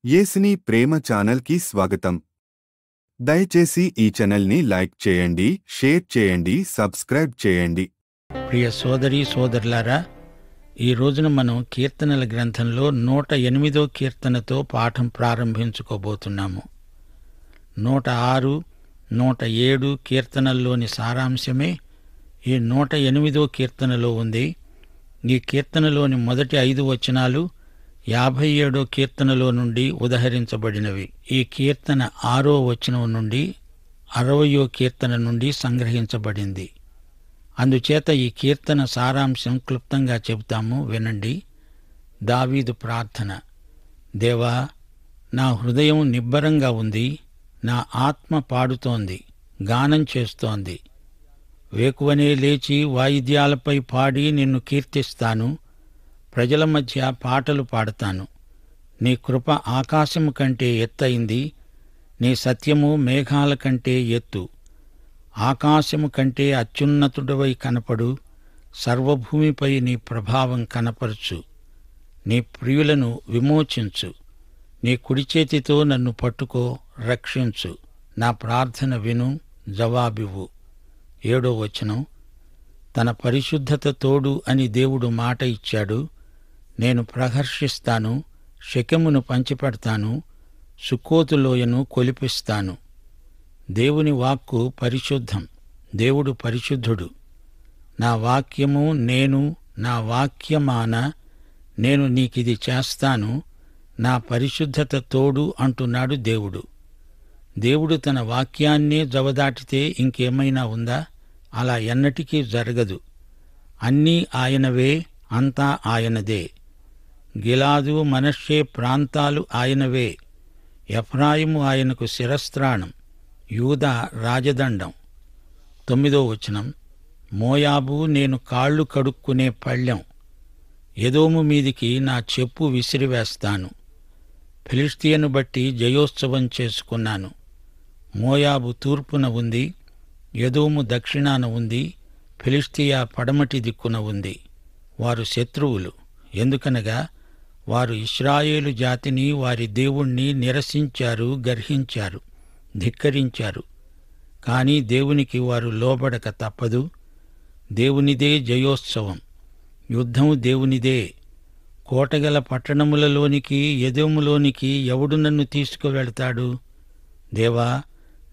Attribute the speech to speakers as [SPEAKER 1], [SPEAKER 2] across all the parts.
[SPEAKER 1] యేసుని ప్రేమ ఛానల్కి స్వాగతం. దయచేసి ఈ ఛానల్ని లైక్ చేయండి, షేర్ చేయండి, సబ్స్క్రైబ్ చేయండి.
[SPEAKER 2] ప్రియ సోదరీ సోదరులారా, ఈ రోజున మనం కీర్తనల గ్రంథంలో 108వ కీర్తనతో పాఠం ప్రారంభించుకోబోతున్నాము. 106, 107 కీర్తనల్లోని సారాంశమే ఈ 108వ కీర్తనలో ఉంది. ఈ కీర్తనలోని మొదటి 5 వచనాలు 57వ కీర్తనలో నుండి ఉదహరించబడినవి. ఈ కీర్తన 6వ వచనం నుండి 60వ కీర్తన నుండి సంగ్రహించబడింది. అందుచేత ఈ కీర్తన సారాంశం క్లుప్తంగా చెబుతాము, వినండి. దావీదు ప్రార్థన. దేవా, నా హృదయం నిబ్బరంగా ఉంది, నా ఆత్మ పాడుతోంది, గానం చేస్తోంది. వేకువనే లేచి వాయిద్యాలపై పాడి నిన్ను కీర్తిస్తాను, ప్రజల మధ్య పాటలు పాడతాను. నీ కృప ఆకాశము కంటే ఎత్తయింది, నీ సత్యము మేఘాల కంటే ఎత్తు. ఆకాశము కంటే అత్యున్నతుడవై కనపడు, సర్వభూమిపై నీ ప్రభావం కనపరచు. నీ ప్రియులను విమోచించు, నీ కుడి చేతితో నన్ను పట్టుకో, రక్షించు. నా ప్రార్థన విను, జవాబివ్వు. 7వ వచనం. తన పరిశుద్ధత తోడు అని దేవుడు మాట ఇచ్చాడు. నేను ప్రహర్షిస్తాను, షెకెమును పంచిపెడతాను, సుక్కోతు లోయను కొలిపిస్తాను. దేవుని వాక్కు పరిశుద్ధం, దేవుడు పరిశుద్ధుడు. నా వాక్యము నేను, నా వాక్యమాన నేను నీకిది చేస్తాను, నా పరిశుద్ధత తోడు అంటున్నాడు దేవుడు. దేవుడు తన వాక్యాన్నే జవదాటితే ఇంకేమైనా ఉందా? అలా ఎన్నటికీ జరగదు. అన్నీ ఆయనవే, అంతా ఆయనదే. గిలాదు, మనష్షే ప్రాంతాలు ఆయనవే. ఎఫ్రాయిము ఆయనకు శిరస్త్రాణం, యూదా రాజదండం. 9వ వచనం. మోయాబు నేను కాళ్ళు కడుక్కునే పళ్ళెం, ఎదోము మీదికి నా చెప్పు విసిరివేస్తాను. ఫిలిష్తీయను బట్టి జయోత్సవం చేసుకున్నాను. మోయాబు తూర్పున ఉంది, ఎదోము దక్షిణాన ఉంది, ఫిలిష్తీయ పడమటి దిక్కున ఉంది. వారు శత్రువులు, ఎందుకనగా వారు ఇశ్రాయేలు జాతిని, వారి దేవుణ్ణి నిరసించారు, గర్హించారు, ధిక్కరించారు. కాని దేవునికి వారు లోబడక తప్పదు. దేవునిదే జయోత్సవం, యుద్ధం దేవునిదే. కోటగల పట్టణములలోనికి, ఎదోములోనికి ఎవడు నన్ను తీసుకువెళతాడు? దేవా,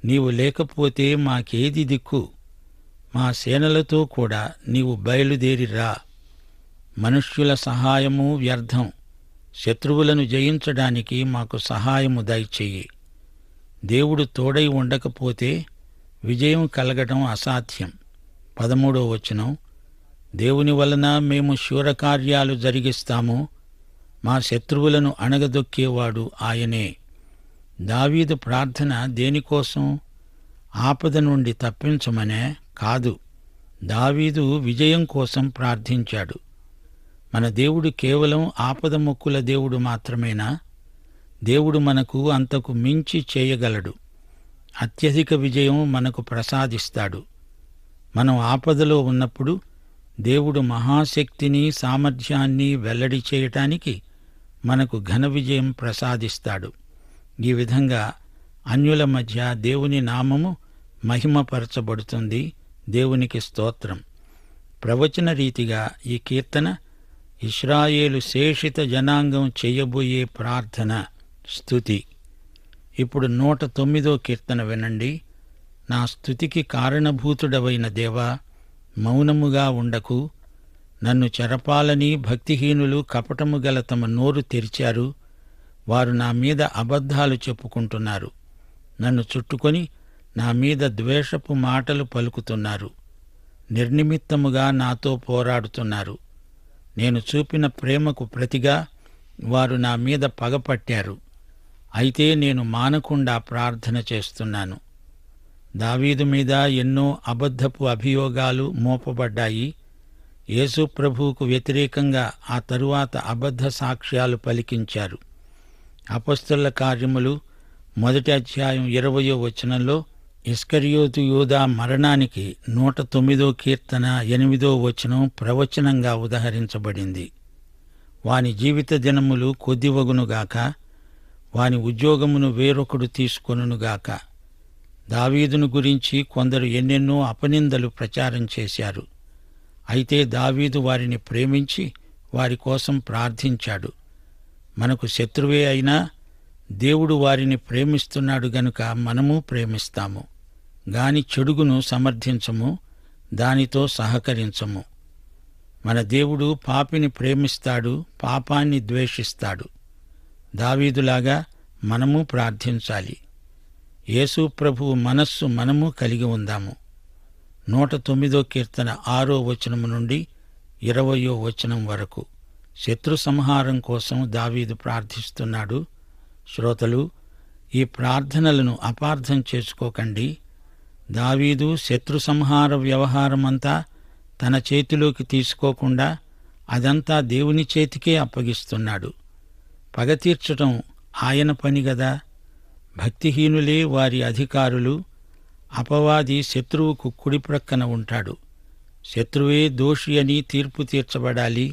[SPEAKER 2] నీవు లేకపోతే మాకేది దిక్కు? మా సేనలతో కూడా నీవు బయలుదేరిరా. మనుష్యుల సహాయము వ్యర్థం, శత్రువులను జయించడానికి మాకు సహాయము దయచెయ్యి. దేవుడు తోడై ఉండకపోతే విజయం కలగడం అసాధ్యం. 13వ వచనం. దేవుని వలన మేము శూరకార్యాలు జరిగిస్తాము, మా శత్రువులను అణగదొక్కేవాడు ఆయనే. దావీదు ప్రార్థన దేనికోసం? ఆపద నుండి తప్పించమనే కాదు, దావీదు విజయం కోసం ప్రార్థించాడు. మన దేవుడు కేవలం ఆపద మొక్కుల దేవుడు మాత్రమేనా? దేవుడు మనకు అంతకు మించి చేయగలడు. అత్యధిక విజయం మనకు ప్రసాదిస్తాడు. మనం ఆపదలో ఉన్నప్పుడు దేవుడు మహాశక్తిని, సామర్థ్యాన్ని వెల్లడి చేయటానికి మనకు ఘన విజయం ప్రసాదిస్తాడు. ఈ విధంగా అన్యుల మధ్య దేవుని నామము మహిమపరచబడుతుంది. దేవునికి స్తోత్రం. ప్రవచన రీతిగా ఈ కీర్తన ఇశ్రాయేలు శేషిత జనాంగం చేయబోయే ప్రార్థన, స్తుతి. ఇప్పుడు 109వ కీర్తన వినండి. నా స్తుతికి కారణభూతుడవైన దేవా, మౌనముగా ఉండకు. నన్ను చెరపాలని భక్తిహీనులు కపటము గల తమ నోరు తెరిచారు. వారు నా మీద అబద్ధాలు చెప్పుకుంటున్నారు. నన్ను చుట్టుకొని నా మీద ద్వేషపు మాటలు పలుకుతున్నారు. నిర్నిమిత్తముగా నాతో పోరాడుతున్నారు. నేను చూపిన ప్రేమకు ప్రతిగా వారు నా మీద పగపట్టారు. అయితే నేను మానకుండా ప్రార్థన చేస్తున్నాను. దావీదు మీద ఎన్నో అబద్ధపు అభియోగాలు మోపబడ్డాయి. యేసు ప్రభువుకు వ్యతిరేకంగా ఆ తరువాత అబద్ధ సాక్ష్యాలు పలికించారు. అపొస్తలుల కార్యములు 1వ అధ్యాయం 20వ వచనంలో ఇస్కరియోతు యూదా మరణానికి 109వ కీర్తన 8వ వచనం ప్రవచనంగా ఉదహరించబడింది. వాని జీవిత దినములు కొద్దివగునుగాక, వాని ఉద్యోగమును వేరొకడు తీసుకొనుగాక. దావీదును గురించి కొందరు ఎన్నెన్నో అపనిందలు ప్రచారం చేశారు. అయితే దావీదు వారిని ప్రేమించి వారి కోసం ప్రార్థించాడు. మనకు శత్రువే అయినా దేవుడు వారిని ప్రేమిస్తున్నాడు గనుక మనము ప్రేమిస్తాము. గాని చెడుగును సమర్థించము, దానితో సహకరించము. మన దేవుడు పాపిని ప్రేమిస్తాడు, పాపాన్ని ద్వేషిస్తాడు. దావీదులాగా మనము ప్రార్థించాలి. యేసు ప్రభువు మనస్సు మనము కలిగి ఉందాము. 109 కీర్తన 6వ వచనం నుండి 20వ వచనం వరకు శత్రు సంహారం కోసం దావీదు ప్రార్థిస్తున్నాడు. శ్రోతలు, ఈ ప్రార్థనలను అపార్థం చేసుకోకండి. దావీదు శత్రు సంహార వ్యవహారమంతా తన చేతిలోకి తీసుకోకుండా అదంతా దేవుని చేతికే అప్పగిస్తున్నాడు. పగ తీర్చటం ఆయన పని గదా. భక్తిహీనులే వారి అధికారులు. అపవాది శత్రువుకు కుడిప్రక్కన ఉంటాడు. శత్రువే దోషి అని తీర్పు తీర్చబడాలి.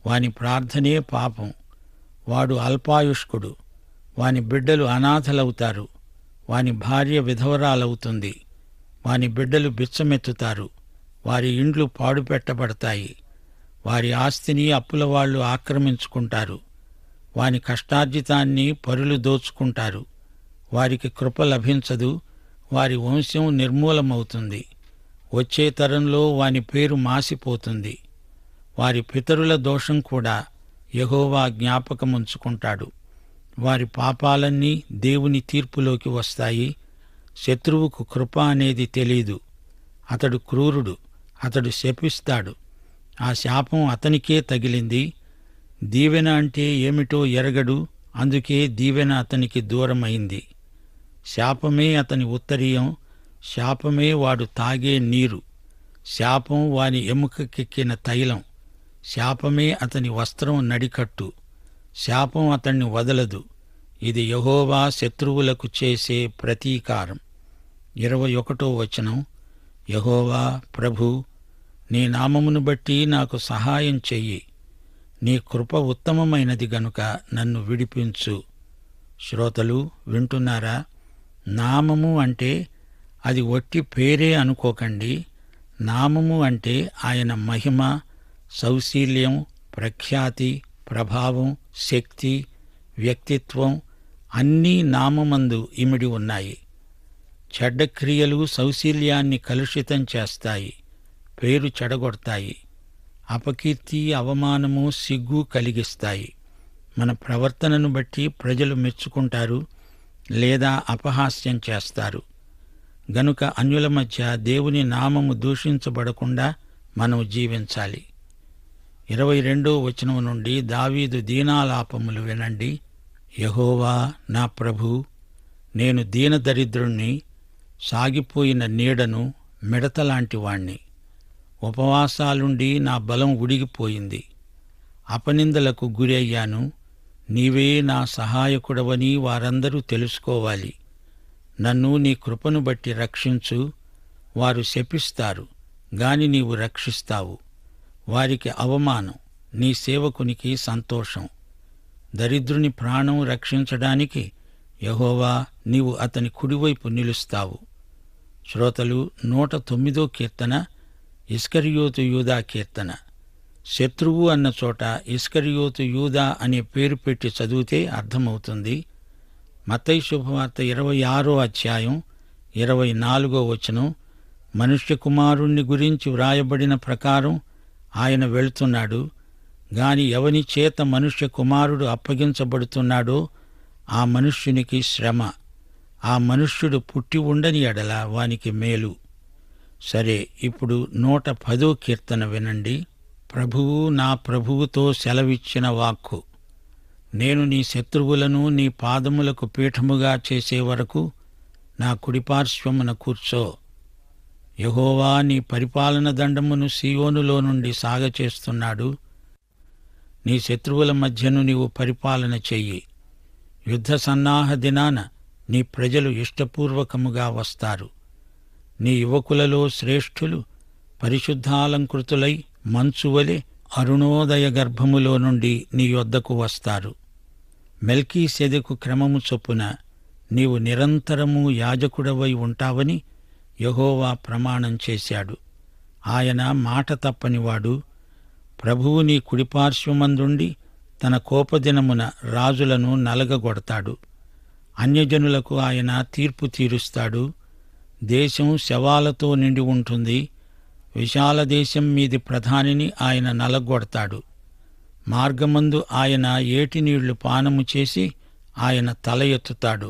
[SPEAKER 2] వాని ప్రార్థనే పాపం. వాడు అల్పాయుష్కుడు. వాని బిడ్డలు అనాథలవుతారు. వాని భార్య విధవరాలవుతుంది. వాని బిడ్డలు బిచ్చమెత్తుతారు. వారి ఇండ్లు పాడుపెట్టబడతాయి. వారి ఆస్తిని అప్పులవాళ్లు ఆక్రమించుకుంటారు. వాని కష్టార్జితాన్ని పరులు దోచుకుంటారు. వారికి కృప లభించదు. వారి వంశం నిర్మూలమవుతుంది. వచ్చే తరంలో వాని పేరు మాసిపోతుంది. వారి పితరుల దోషం కూడా యెహోవా జ్ఞాపకముంచుకుంటాడు. వారి పాపాలన్నీ దేవుని తీర్పులోకి వస్తాయి. శత్రువుకు కృప అనేది తెలీదు. అతడు క్రూరుడు. అతడు శపిస్తాడు. ఆ శాపం అతనికే తగిలింది. దీవెన అంటే ఏమిటో ఎరగడు. అందుకే దీవెన అతనికి దూరమైంది. శాపమే అతని ఉత్తరీయం. శాపమే వాడు తాగే నీరు. శాపం వాని ఎముకకెక్కిన తైలం. శాపమే అతని వస్త్రం నడికట్టు. శాపం అతన్ని వదలదు. ఇది యెహోవా శత్రువులకు చేసే ప్రతీకారం. 21వ వచనం. యెహోవా ప్రభూ, నీ నామమును బట్టి నాకు సహాయం చెయ్యి. నీ కృప ఉత్తమమైనది గనుక నన్ను విడిపించు. శ్రోతలు వింటున్నారా? నామము అంటే అది ఒట్టి పేరే అనుకోకండి. నామము అంటే ఆయన మహిమ, సౌశీల్యం, ప్రఖ్యాతి, ప్రభావం, శక్తి, వ్యక్తిత్వం అన్నీ నామమందు ఇమిడి ఉన్నాయి. చెడ్డ క్రియలు సౌశీల్యాన్ని కలుషితం చేస్తాయి, పేరు చెడగొడతాయి. అపకీర్తి, అవమానము, సిగ్గు కలిగిస్తాయి. మన ప్రవర్తనను బట్టి ప్రజలు మెచ్చుకుంటారు లేదా అపహాస్యం చేస్తారు. గనుక అన్యుల మధ్య దేవుని నామము దూషించబడకుండా మనం జీవించాలి. 22వ వచనం నుండి దావీదు దీనాలాపములు వినండి. యెహోవా నా ప్రభూ, నేను దీనదరిద్రుణ్ణి, సాగిపోయిన నీడను, మిడతలాంటి వాణ్ణి. ఉపవాసాలుండి నా బలం ఉడిగిపోయింది. అపనిందలకు గురి అయ్యాను. నీవే నా సహాయకుడవని వారందరూ తెలుసుకోవాలి. నన్ను నీ కృపను బట్టి రక్షించు. వారు శపిస్తారు గాని నీవు రక్షిస్తావు. వారికి అవమానం, నీ సేవకునికి సంతోషం. దరిద్రుని ప్రాణం రక్షించడానికి యెహోవా నీవు అతని కుడివైపు నిలుస్తావు. శ్రోతలు, 109వ కీర్తన ఇస్కరియోతు యూదా కీర్తన. శత్రువు అన్న చోట ఇస్కరియోతు యూదా అనే పేరు పెట్టి చదివితే అర్థమవుతుంది. మత్తయి శుభవార్త 26వ అధ్యాయం 24వ వచనం. మనుష్య కుమారుణ్ణి గురించి వ్రాయబడిన ప్రకారం ఆయన వెళుతున్నాడు. గాని ఎవని చేత మనుష్య కుమారుడు అప్పగించబడుతున్నాడో ఆ మనుష్యునికి శ్రమ. ఆ మనుష్యుడు పుట్టి ఉండని ఎడల వానికి మేలు. సరే, ఇప్పుడు 110వ కీర్తన వినండి. ప్రభువు నా ప్రభువుతో సెలవిచ్చిన వాక్కు. నేను నీ శత్రువులను నీ పాదములకు పీఠముగా చేసే వరకు నా కుడిపార్శ్వమున కూర్చో. యెహోవా నీ పరిపాలన దండమును సీయోనులో నుండి సాగచేస్తున్నాడు. నీ శత్రువుల మధ్యను నీవు పరిపాలన చెయ్యి. యుద్ధ సన్నాహ దినాన నీ ప్రజలు ఇష్టపూర్వకముగా వస్తారు. నీ యువకులలో శ్రేష్ఠులు పరిశుద్ధాలంకృతులై మంచువలె అరుణోదయ గర్భములో నుండి నీ యొద్దకు వస్తారు. మెల్కీసెదెకు క్రమము చొప్పున నీవు నిరంతరము యాజకుడవై ఉంటావని యెహోవా ప్రమాణం చేశాడు. ఆయన మాట తప్పనివాడు. ప్రభువు నీ కుడిపార్శ్వమందుండి తన కోపదినమున రాజులను నలగగొడతాడు. అన్యజనులకు ఆయన తీర్పు తీరుస్తాడు. దేశం శవాలతో నిండి ఉంటుంది. విశాల దేశం మీది ప్రధానిని ఆయన నలగొడతాడు. మార్గమందు ఆయన ఏటి నీళ్లు పానము చేసి ఆయన తల ఎత్తుతాడు.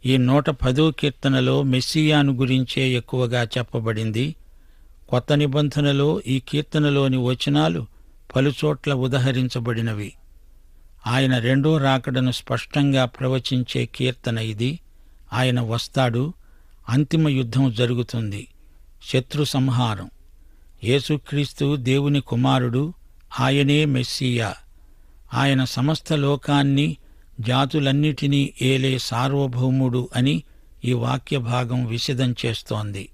[SPEAKER 2] ఈ 110వ కీర్తనలో మెస్సియాను గురించే ఎక్కువగా చెప్పబడింది. కొత్త నిబంధనలో ఈ కీర్తనలోని వచనాలు పలుచోట్ల ఉదహరించబడినవి. ఆయన రెండో రాకడను స్పష్టంగా ప్రవచించే కీర్తన ఇది. ఆయన వస్తాడు. అంతిమ యుద్ధం జరుగుతుంది. శత్రు సంహారం. యేసుక్రీస్తు దేవుని కుమారుడు. ఆయనే మెస్సియా. ఆయన సమస్త లోకాన్ని, జాతులన్నిటినీ ఏలే సార్వభౌముడు అని ఈ వాక్య భాగం విశదం చేస్తోంది.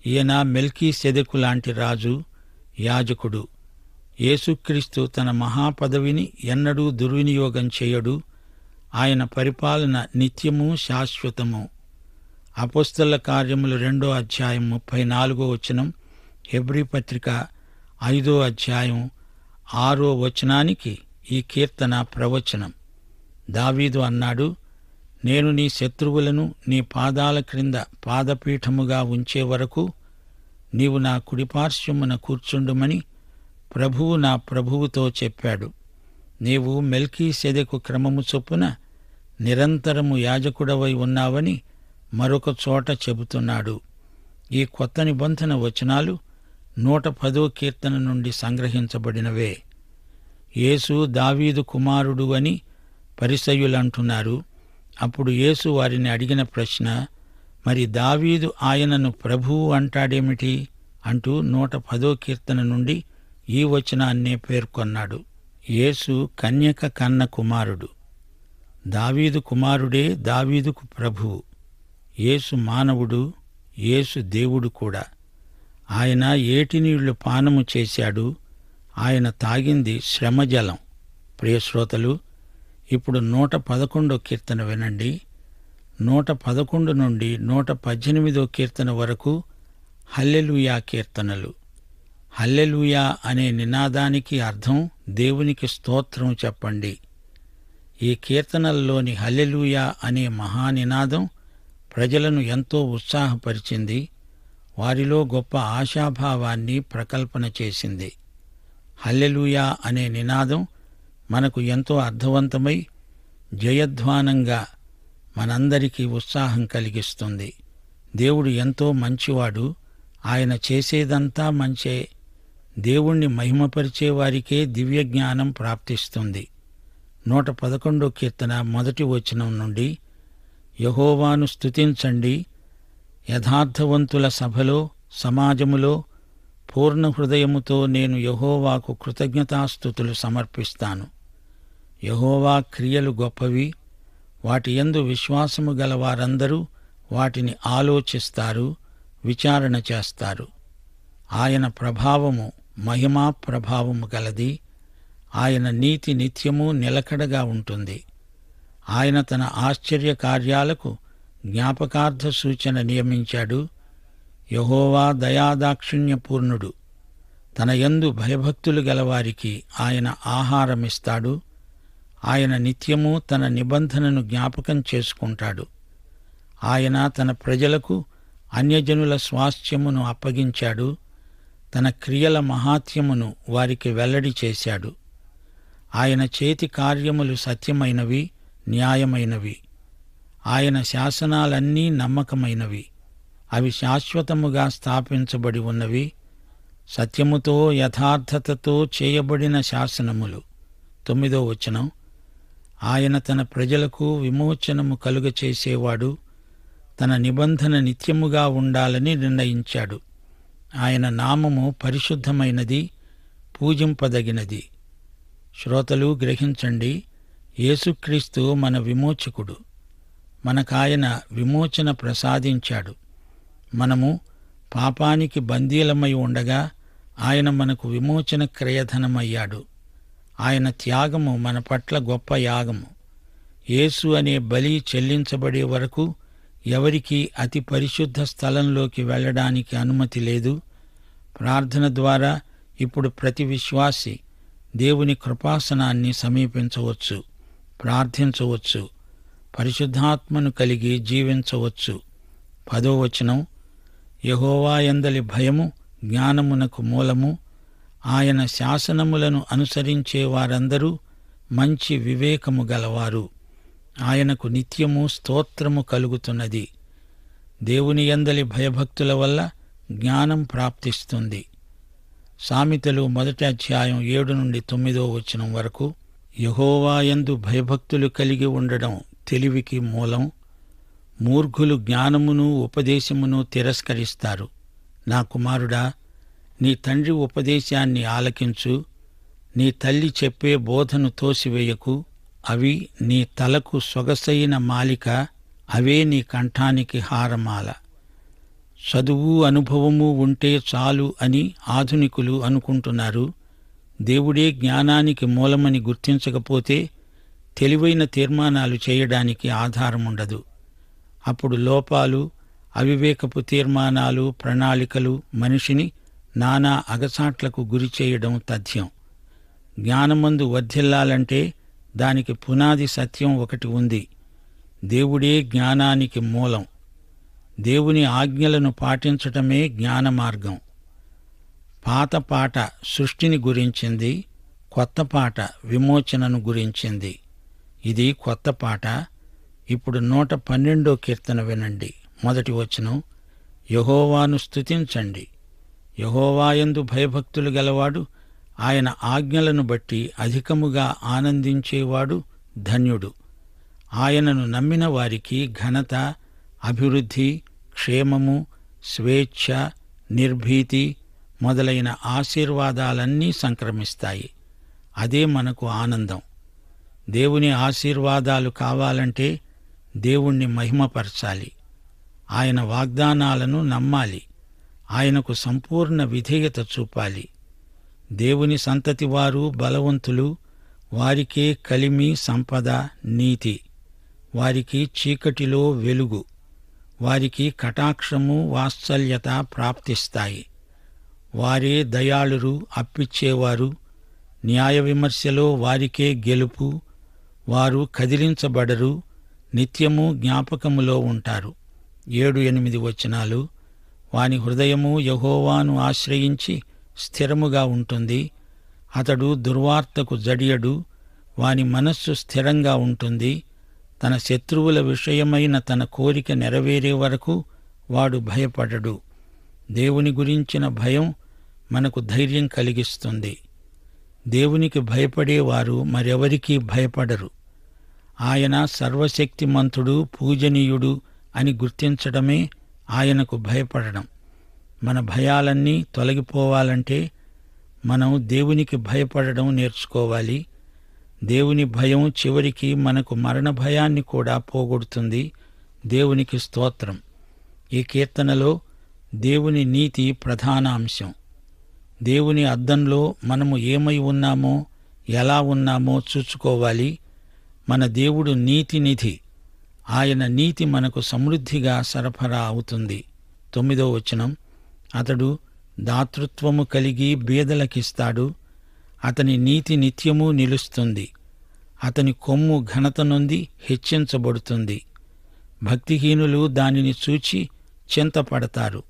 [SPEAKER 2] ఈయన మెల్కీసెదెకు లాంటి రాజు, యాజకుడు. యేసుక్రీస్తు తన మహాపదవిని ఎన్నడూ దుర్వినియోగం చేయడు. ఆయన పరిపాలన నిత్యము, శాశ్వతము. అపోస్తలుల కార్యములు 2వ అధ్యాయం 34వ వచనం, హెబ్రీ పత్రిక 5వ అధ్యాయం 6వ వచనానికి ఈ కీర్తన ప్రవచనం. దావీదు అన్నాడు, నేను నీ శత్రువులను నీ పాదాల క్రింద పాదపీఠముగా ఉంచే వరకు నీవు నా కుడిపార్శ్వమున కూర్చుండుమని ప్రభువు నా ప్రభువుతో చెప్పాడు. నీవు మెల్కీసెదెకు క్రమము చొప్పున నిరంతరము యాజకుడవై ఉన్నావని మరొక చోట చెబుతున్నాడు. ఈ కొత్త నిబంధన వచనాలు 110వ కీర్తన నుండి సంగ్రహించబడినవే. యేసు దావీదు కుమారుడు అని పరిసయ్యులంటున్నారు. అప్పుడు యేసు వారిని అడిగిన ప్రశ్న, మరి దావీదు ఆయనను ప్రభువు అంటాడేమిటి అంటూ 110వ కీర్తన నుండి ఈ వచనాన్నే పేర్కొన్నాడు. యేసు కన్యక కన్న కుమారుడు. దావీదు కుమారుడే దావీదుకు ప్రభువు. యేసు మానవుడు, యేసు దేవుడు కూడా. ఆయన ఏటినీళ్లు పానము చేశాడు. ఆయన తాగింది శ్రమజలం. ప్రియశ్రోతలు, ఇప్పుడు 111వ కీర్తన వినండి. 111 నుండి 118వ కీర్తన వరకు హల్లెలూయా కీర్తనలు. హల్లెలూయా అనే నినాదానికి అర్థం దేవునికి స్తోత్రం చెప్పండి. ఈ కీర్తనల్లోని హల్లెలూయా అనే మహానినాదం ప్రజలను ఎంతో ఉత్సాహపరిచింది. వారిలో గొప్ప ఆశాభావాన్ని ప్రకల్పన చేసింది. హల్లెలూయా అనే నినాదం మనకు ఎంతో అర్థవంతమై జయధ్వానంగా మనందరికీ ఉత్సాహం కలిగిస్తుంది. దేవుడు ఎంతో మంచివాడు. ఆయన చేసేదంతా మంచే. దేవుణ్ణి మహిమపరిచే వారికే దివ్య జ్ఞానం ప్రాప్తిస్తుంది. 111వ కీర్తన 1వ వచనం నుండి, యెహోవాను స్తుతించండి, యథార్థవంతుల సభలో సమాజములో పూర్ణ హృదయముతో నేను యెహోవాకు కృతజ్ఞతాస్తుతులు సమర్పిస్తాను. యెహోవా క్రియలు గొప్పవి. వాటి యందు విశ్వాసము గల వారందరూ వాటిని ఆలోచిస్తారు, విచారణ చేస్తారు. ఆయన ప్రభావము మహిమా ప్రభావము గలది. ఆయన నీతి నిత్యము నిలకడగా ఉంటుంది. ఆయన తన ఆశ్చర్య కార్యాలకు జ్ఞాపకార్థ సూచన నియమించాడు. యెహోవా దయాదాక్షిణ్యపూర్ణుడు. తన యందు భయభక్తులు గలవారికి ఆయన ఆహారమిస్తాడు. ఆయన నిత్యము తన నిబంధనను జ్ఞాపకం చేసుకుంటాడు. ఆయన తన ప్రజలకు అన్యజనుల స్వాస్థ్యమును అప్పగించాడు. తన క్రియల మహాత్యమును వారికి వెల్లడి చేశాడు. ఆయన చేతి కార్యములు సత్యమైనవి, న్యాయమైనవి. ఆయన శాసనాలన్నీ నమ్మకమైనవి. అవి శాశ్వతముగా స్థాపించబడి ఉన్నవి. సత్యముతో యథార్థతతో చేయబడిన శాసనములు. 9వ వచనం, ఆయన తన ప్రజలకు విమోచనము కలుగచేసేవాడు. తన నిబంధన నిత్యముగా ఉండాలని నిర్ణయించాడు. ఆయన నామము పరిశుద్ధమైనది, పూజింపదగినది. శ్రోతలు గ్రహించండి, యేసుక్రీస్తు మన విమోచకుడు. మనకాయన విమోచన ప్రసాదించాడు. మనము పాపానికి బందీలమై ఉండగా ఆయన మనకు విమోచన క్రయధనమయ్యాడు. ఆయన త్యాగము మన పట్ల గొప్ప యాగము. యేసు అనే బలి చెల్లించబడే వరకు ఎవరికీ అతి పరిశుద్ధ స్థలంలోకి వెళ్ళడానికి అనుమతి లేదు. ప్రార్థన ద్వారా ఇప్పుడు ప్రతి విశ్వాసి దేవుని కృపాసనాన్ని సమీపించవచ్చు, ప్రార్థించవచ్చు, పరిశుద్ధాత్మను కలిగి జీవించవచ్చు. 10వ వచనం, యెహోవా యందలి భయము జ్ఞానమునకు మూలము, ఆయన శాసనములను అనుసరించే వారందరూ మంచి వివేకము గలవారు. ఆయనకు నిత్యము స్తోత్రము కలుగుతున్నది. దేవుని యందలి భయభక్తుల వల్ల జ్ఞానం ప్రాప్తిస్తుంది. సామెతలు 1వ అధ్యాయం 7 నుండి 9వ వచనం వరకు, యెహోవా యందు భయభక్తులు కలిగి ఉండడం తెలివికి మూలం. మూర్ఖులు జ్ఞానమును ఉపదేశమును తిరస్కరిస్తారు. నా కుమారుడా, నీ తండ్రి ఉపదేశాన్ని ఆలకించు. నీ తల్లి చెప్పే బోధను తోసివేయకు. అవి నీ తలకు సొగసైన మాలిక, అవే నీ కంఠానికి హారమాల. చదువు అనుభవము ఉంటే చాలు అని ఆధునికులు అనుకుంటున్నారు. దేవుడే జ్ఞానానికి మూలమని గుర్తించకపోతే తెలివైన తీర్మానాలు చేయడానికి ఆధారముండదు. అప్పుడు లోపాలు, అవివేకపు తీర్మానాలు, ప్రణాళికలు మనిషిని నానా అగచాట్లకు గురి చేయడం తథ్యం. జ్ఞానమందు వర్ధిల్లాలంటే దానికి పునాది సత్యం ఒకటి ఉంది. దేవుడే జ్ఞానానికి మూలం. దేవుని ఆజ్ఞలను పాటించటమే జ్ఞాన మార్గం. పాత పాట సృష్టిని గురించింది, కొత్త పాట విమోచనను గురించింది. ఇది కొత్త పాట. ఇప్పుడు 112వ కీర్తన వినండి. 1వ వచనం, యెహోవాను స్తుతించండి. యెహోవాయందు భయభక్తులు గలవాడు, ఆయన ఆజ్ఞలను బట్టి అధికముగా ఆనందించేవాడు ధన్యుడు. ఆయనను నమ్మిన వారికి ఘనత, అభివృద్ధి, క్షేమము, స్వేచ్ఛ, నిర్భీతి మొదలైన ఆశీర్వాదాలన్నీ సంక్రమిస్తాయి. అదే మనకు ఆనందం. దేవుని ఆశీర్వాదాలు కావాలంటే దేవుణ్ణి మహిమపరచాలి. ఆయన వాగ్దానాలను నమ్మాలి. ఆయనకు సంపూర్ణ విధేయత చూపాలి. దేవుని సంతతి వారు బలవంతులు. వారికే కలిమి, సంపద, నీతి. వారికి చీకటిలో వెలుగు. వారికి కటాక్షము, వాత్సల్యత ప్రాప్తిస్తాయి. వారే దయాళురు, అప్పిచ్చేవారు. న్యాయ విమర్శలో వారికే గెలుపు. వారు కదిలించబడరు, నిత్యము జ్ఞాపకములో ఉంటారు. 7-8 వచనాలు, వాని హృదయము యెహోవాను ఆశ్రయించి స్థిరముగా ఉంటుంది. అతడు దుర్వార్తకు జడియడు. వాని మనస్సు స్థిరంగా ఉంటుంది. తన శత్రువుల విషయమైన తన కోరిక నెరవేరే వరకు వాడు భయపడడు. దేవుని గురించిన భయం మనకు ధైర్యం కలిగిస్తుంది. దేవునికి భయపడేవారు మరెవరికీ భయపడరు. ఆయన సర్వశక్తిమంతుడు, పూజనీయుడు అని గుర్తించడమే ఆయనకు భయపడడం. మన భయాలన్నీ తొలగిపోవాలంటే మనం దేవునికి భయపడడం నేర్చుకోవాలి. దేవుని భయం చివరికి మనకు మరణ భయాన్ని కూడా పోగొడుతుంది. దేవునికి స్తోత్రం. ఈ కీర్తనలో దేవుని నీతి ప్రధాన అంశం. దేవుని అద్దంలో మనము ఏమై ఉన్నామో, ఎలా ఉన్నామో చూసుకోవాలి. మన దేవుడు నీతినిధి. ఆయన నీతి మనకు సమృద్ధిగా సరఫరా అవుతుంది. 9వ వచనం, అతడు దాతృత్వము కలిగి బీదలకిస్తాడు. అతని నీతి నిత్యము నిలుస్తుంది. అతని కొమ్ము ఘనత నొంది హెచ్చించబడుతుంది. భక్తిహీనులు దానిని చూచి చింతపడతారు.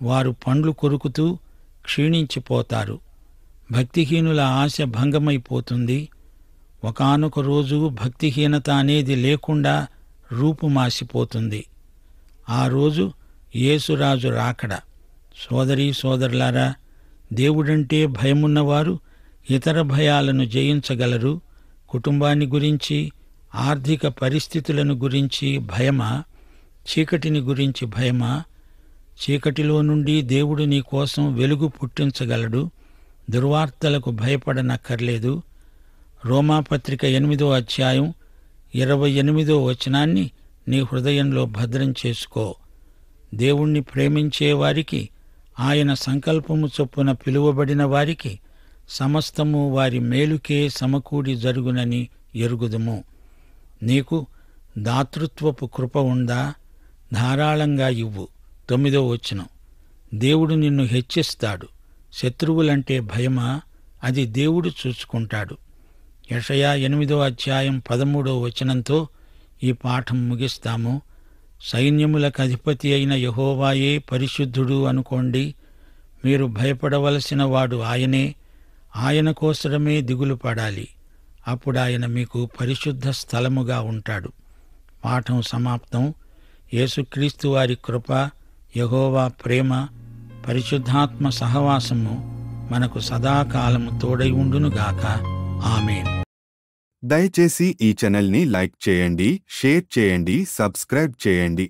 [SPEAKER 2] వారు పండ్లు కొరుకుతూ క్షీణించిపోతారు. భక్తిహీనుల ఆశ భంగమైపోతుంది. ఒకానొక రోజు భక్తిహీనత అనేది లేకుండా రూపుమాసిపోతుంది. ఆ రోజు యేసురాజు రాకడ. సోదరీ సోదరులారా, దేవుడంటే భయమున్నవారు ఇతర భయాలను జయించగలరు. కుటుంబాన్ని గురించి, ఆర్థిక పరిస్థితులను గురించి భయమా? చీకటిని గురించి భయమా? చీకటిలో నుండి దేవుడు నీ కోసం వెలుగు పుట్టించగలడు. దుర్వార్తలకు భయపడనక్కర్లేదు. రోమాపత్రిక 8వ అధ్యాయం 28వ వచనాన్ని నీ హృదయంలో భద్రం చేసుకో. దేవుణ్ణి ప్రేమించే వారికి, ఆయన సంకల్పము చొప్పున పిలువబడిన వారికి సమస్తము వారి మేలుకే సమకూడి జరుగునని ఎరుగుదుము. నీకు దాతృత్వపు కృప ఉందా? ధారాళంగా ఇవ్వు. 9వ వచనం. దేవుడు నిన్ను హెచ్చిస్తాడు. శత్రువులంటే భయమా? అది దేవుడు చూసుకుంటాడు. యెషయా 8వ అధ్యాయం 13వ వచనంతో ఈ పాఠం ముగిస్తాము. సైన్యములకు అధిపతి అయిన యెహోవాయే పరిశుద్ధుడు అనుకోండి. మీరు భయపడవలసిన వాడు ఆయనే. ఆయన కోసరమే దిగులు పడాలి. అప్పుడాయన మీకు పరిశుద్ధ స్థలముగా ఉంటాడు. పాఠం సమాప్తం. యేసుక్రీస్తు వారి కృప, యెహోవా ప్రేమ, పరిశుద్ధాత్మ సహవాసము మనకు సదాకాలము తోడై ఉండునుగాక. ఆమేన్.
[SPEAKER 1] దయచేసి ఈ ఛానల్ని లైక్ చేయండి, షేర్ చేయండి, సబ్స్క్రైబ్ చేయండి.